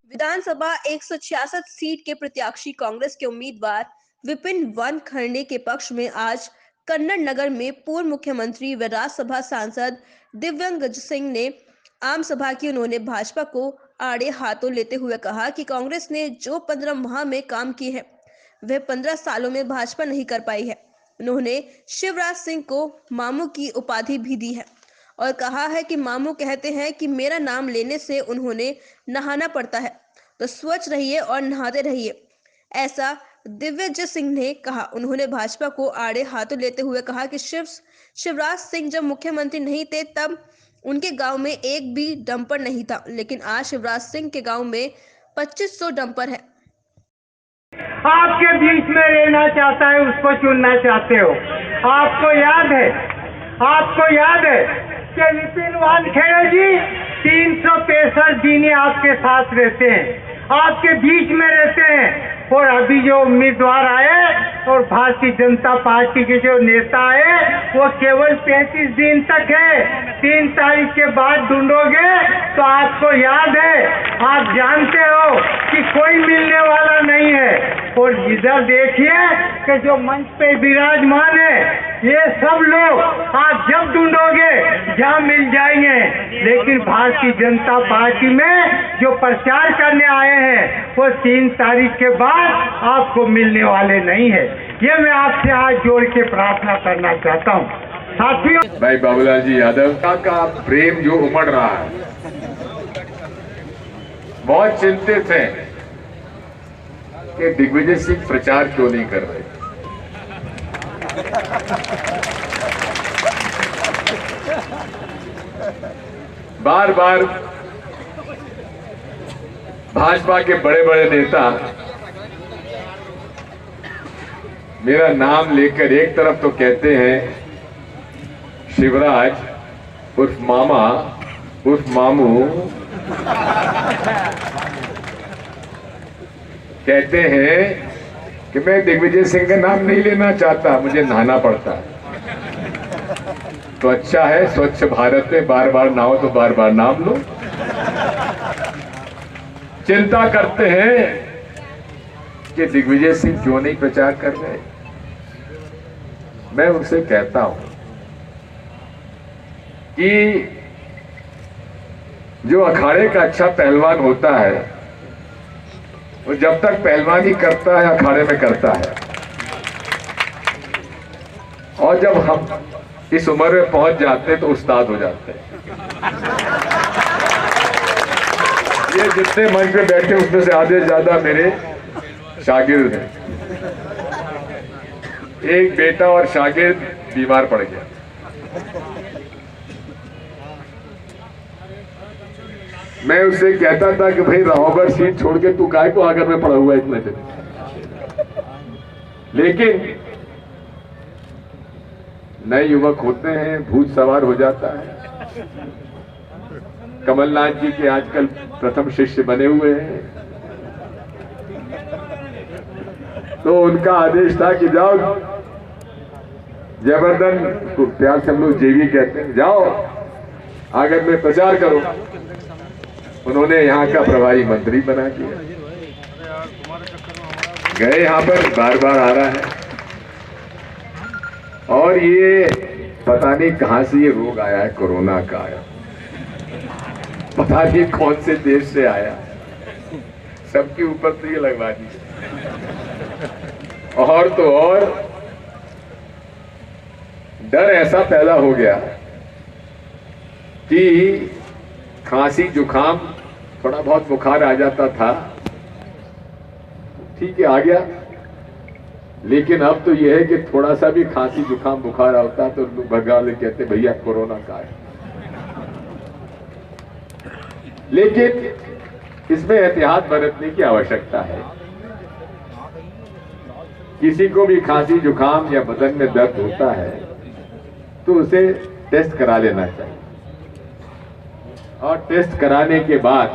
विधानसभा 166 seat के प्रत्याशी कांग्रेस के उम्मीदवार विपिन वानखड़े के पक्ष में आज कन्नड़ नगर में पूर्व मुख्यमंत्री व राज्यसभा सांसद दिव्यंग सिंह ने आम सभा की। उन्होंने भाजपा को आड़े हाथों लेते हुए कहा कि कांग्रेस ने जो 15 माह में काम किए हैं वह 15 सालों में भाजपा नहीं कर पाई है। उन्होंने शिवराज सिंह को मामू की उपाधि भी दी है और कहा है कि मामू कहते हैं कि मेरा नाम लेने से उन्होंने नहाना पड़ता है, तो स्वच्छ रहिए और नहाते रहिए, ऐसा दिव्यंग सिंह ने कहा। उन्होंने भाजपा को आड़े हाथों लेते हुए कहा कि शिवराज सिंह जब मुख्यमंत्री नहीं थे तब उनके गांव में एक भी डंपर नहीं था, लेकिन आज शिवराज सिंह के गांव में 2500 डंपर है। आपके बीच में रहना चाहता है, उसको चुनना चाहते हो। आपको याद है कि विपिन वानखेड़े जी 365 दिन आपके साथ रहते हैं, आपके बीच में रहते हैं। और अभी जो उम्मीदवार आए और भारतीय जनता पार्टी के जो नेता आए वो केवल 35 दिन तक है। 3 तारीख के बाद ढूंढोगे तो आपको याद है, आप जानते हो कि कोई मिलने वाला नहीं है। और इधर देखिए कि जो मंच पे विराजमान है ये सब लोग आप जब ढूंढोगे जहाँ मिल जाएंगे, लेकिन भारतीय जनता पार्टी में जो प्रचार करने आए हैं वो 3 तारीख के बाद आपको मिलने वाले नहीं है। ये मैं आपसे हाथ जोड़ के प्रार्थना करना चाहता हूँ। साथियों, भाई बाबूलाल जी यादव का प्रेम जो उमड़ रहा है, बहुत चिंतित है कि दिग्विजय सिंह प्रचार क्यों नहीं कर रहे। बार बार भाजपा के बड़े बड़े नेता मेरा नाम लेकर एक तरफ तो कहते हैं शिवराज उर्फ मामा उर्फ मामू, कहते हैं कि मैं दिग्विजय सिंह का नाम नहीं लेना चाहता, मुझे नहाना पड़ता है। तो अच्छा है, स्वच्छ भारत में बार बार नहाओ तो बार बार नाम लो। चिंता करते हैं कि दिग्विजय सिंह क्यों नहीं प्रचार कर रहे। मैं उनसे कहता हूं कि जो अखाड़े का अच्छा पहलवान होता है वो जब तक पहलवानी करता है अखाड़े में करता है, और जब हम इस उम्र में पहुंच जाते हैं तो उस्ताद हो जाते हैं। ये जितने मंच पे बैठे उसमें से आधे ज्यादा मेरे शागिर्द हैं। एक बेटा और शागिर्द बीमार पड़ गया। मैं उससे कहता था कि भाई राहोगढ़ सीट छोड़ के तू काय को आगर में पड़ा हुआ इतने दिन, लेकिन नए युवक होते हैं, भूत सवार हो जाता है। कमलनाथ जी के आजकल प्रथम शिष्य बने हुए हैं, तो उनका आदेश था कि जाओ, जयवर्धन को प्यार से हम लोग जेवी कहते हैं, जाओ आगर में प्रचार करो। उन्होंने यहाँ का प्रभारी मंत्री बना दिया। गए यहाँ पर बार बार आ रहा है, और ये पता नहीं कहां से ये रोग आया है, कोरोना का आया, पता नहीं कौन से देश से आया, सबके ऊपर तो ये लगवा दी। और तो और डर ऐसा पैदा हो गया कि खांसी जुकाम, थोड़ा बहुत बुखार आ जाता था, ठीक है आ गया, लेकिन अब तो यह है कि थोड़ा सा भी खांसी जुकाम बुखार आता है तो लोग भगा ले कहते भैया कोरोना का है। लेकिन इसमें एहतियात बरतने की आवश्यकता है। किसी को भी खांसी जुकाम या बदन में दर्द होता है तो उसे टेस्ट करा लेना चाहिए। और टेस्ट कराने के बाद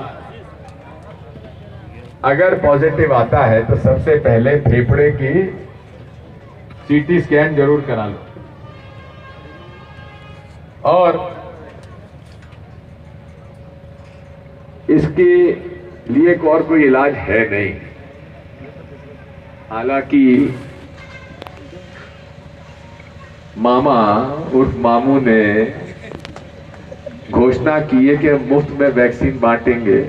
अगर पॉजिटिव आता है तो सबसे पहले फेफड़े की सीटी स्कैन जरूर करा लो। और इसके लिए और कोई इलाज है नहीं। हालांकि मामा उर्फ मामू ने घोषणा की है कि हम मुफ्त में वैक्सीन बांटेंगे,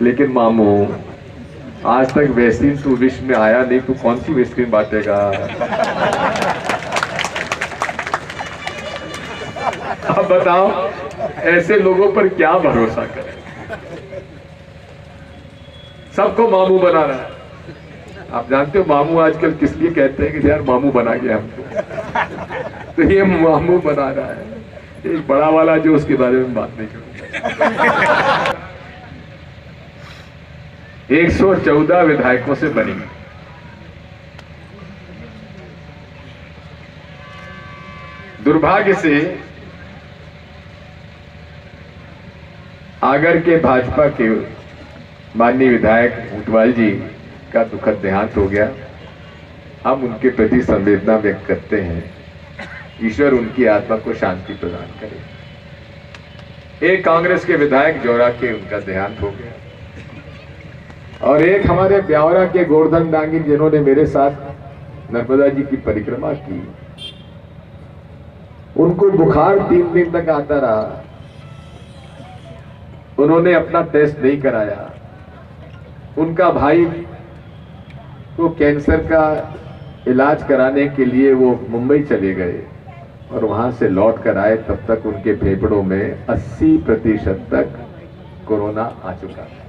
लेकिन मामू आज तक वैक्सीन तो विश्व में आया नहीं, तो कौन सी वैक्सीन बांटेगा? अब बताओ ऐसे लोगों पर क्या भरोसा करें? सबको मामू बना रहा है। आप जानते हो मामू आजकल किस लिए कहते हैं कि यार मामू बना गया हमको, तो ये मामू बना रहा है। एक बड़ा वाला जो उसके बारे में बात नहीं करूंगा। 114 विधायकों से बनी। दुर्भाग्य से आगर के भाजपा के माननीय विधायक ऊंटवाल जी का दुखद देहांत हो गया। हम उनके प्रति संवेदना व्यक्त करते हैं। ईश्वर उनकी आत्मा को शांति प्रदान करे। एक कांग्रेस के विधायक जोरा के उनका देहांत हो गया, और एक हमारे ब्यावरा के गोवर्धन डांगी जिन्होंने मेरे साथ नर्मदा जी की परिक्रमा की, उनको बुखार 3 दिन तक आता रहा। उन्होंने अपना टेस्ट नहीं कराया। उनका भाई को कैंसर का इलाज कराने के लिए वो मुंबई चले गए और वहां से लौट कर आए, तब तक उनके फेफड़ों में 80% तक कोरोना आ चुका था।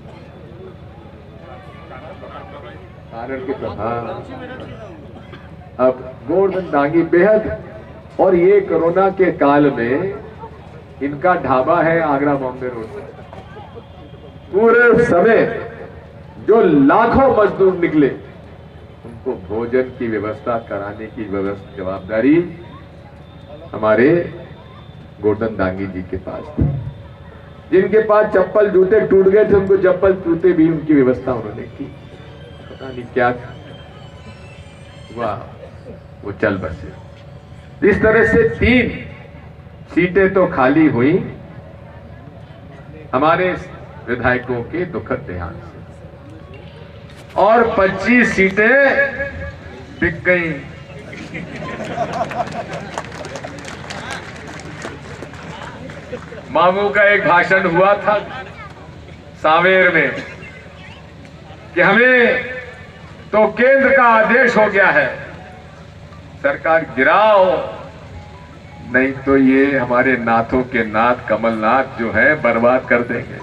अब गोवर्धन डांगी बेहद, और ये कोरोना के काल में इनका ढाबा है आगरा बॉम्बे रोड पर। पूरे समय जो लाखों मजदूर निकले उनको भोजन की व्यवस्था कराने की जवाबदारी हमारे गोवर्धन डांगी जी के पास थी। जिनके पास चप्पल जूते टूट गए थे उनको चप्पल जूते भी उनकी व्यवस्था उन्होंने की। पता नहीं क्या हुआ, वो चल बसे। इस तरह से 3 सीटें तो खाली हुई हमारे विधायकों के दुखद देहांत से, और 25 सीटें बिक गई। मामू का एक भाषण हुआ था सांवेर में कि हमें तो केंद्र का आदेश हो गया है, सरकार गिराओ, नहीं तो ये हमारे नाथों के नाथ कमलनाथ जो है बर्बाद कर देंगे।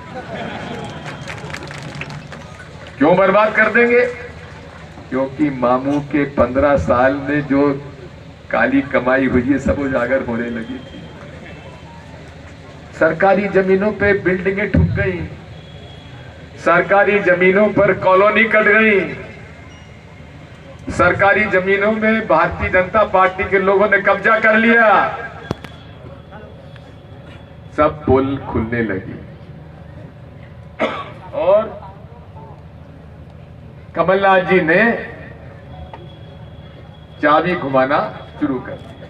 क्यों बर्बाद कर देंगे? क्योंकि मामू के 15 साल में जो काली कमाई हुई है सब उजागर होने लगी थी। सरकारी जमीनों पे बिल्डिंगें ठुक गई, सरकारी जमीनों पर कॉलोनी कट गई, सरकारी जमीनों में भारतीय जनता पार्टी के लोगों ने कब्जा कर लिया, सब पुल खुलने लगी और कमलनाथ जी ने चाबी घुमाना शुरू कर दिया।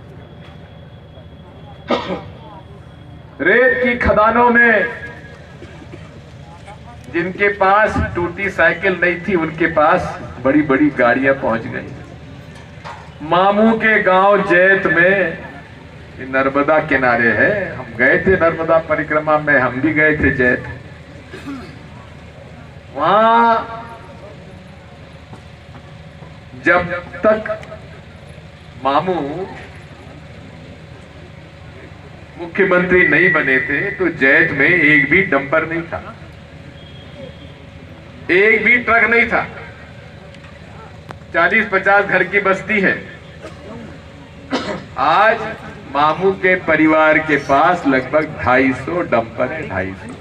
रेत की खदानों में जिनके पास टूटी साइकिल नहीं थी उनके पास बड़ी बड़ी गाड़ियां पहुंच गई। मामू के गांव जैत में, नर्मदा किनारे है, हम गए थे नर्मदा परिक्रमा में, हम भी गए थे जैत। वहां जब तक मामू मुख्यमंत्री नहीं बने थे तो जैत में एक भी डंपर नहीं था, एक भी ट्रक नहीं था। 40-50 घर की बस्ती है। आज मामू के परिवार के पास लगभग 250 डंपर है, 250।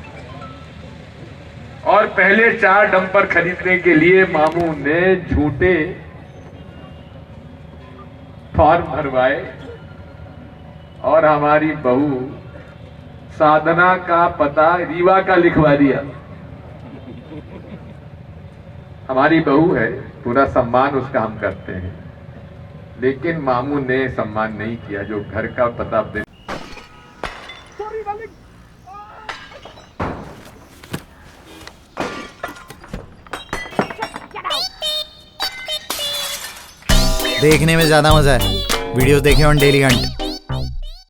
और पहले 4 डंपर खरीदने के लिए मामू ने झूठे फॉर्म भरवाए और हमारी बहू साधना का पता रीवा का लिखवा दिया। हमारी बहू है, पूरा सम्मान उसका हम करते हैं, लेकिन मामू ने सम्मान नहीं किया जो घर का पता दे। देखने में ज्यादा मजा है, वीडियोस देखें ऑन डेली हंट।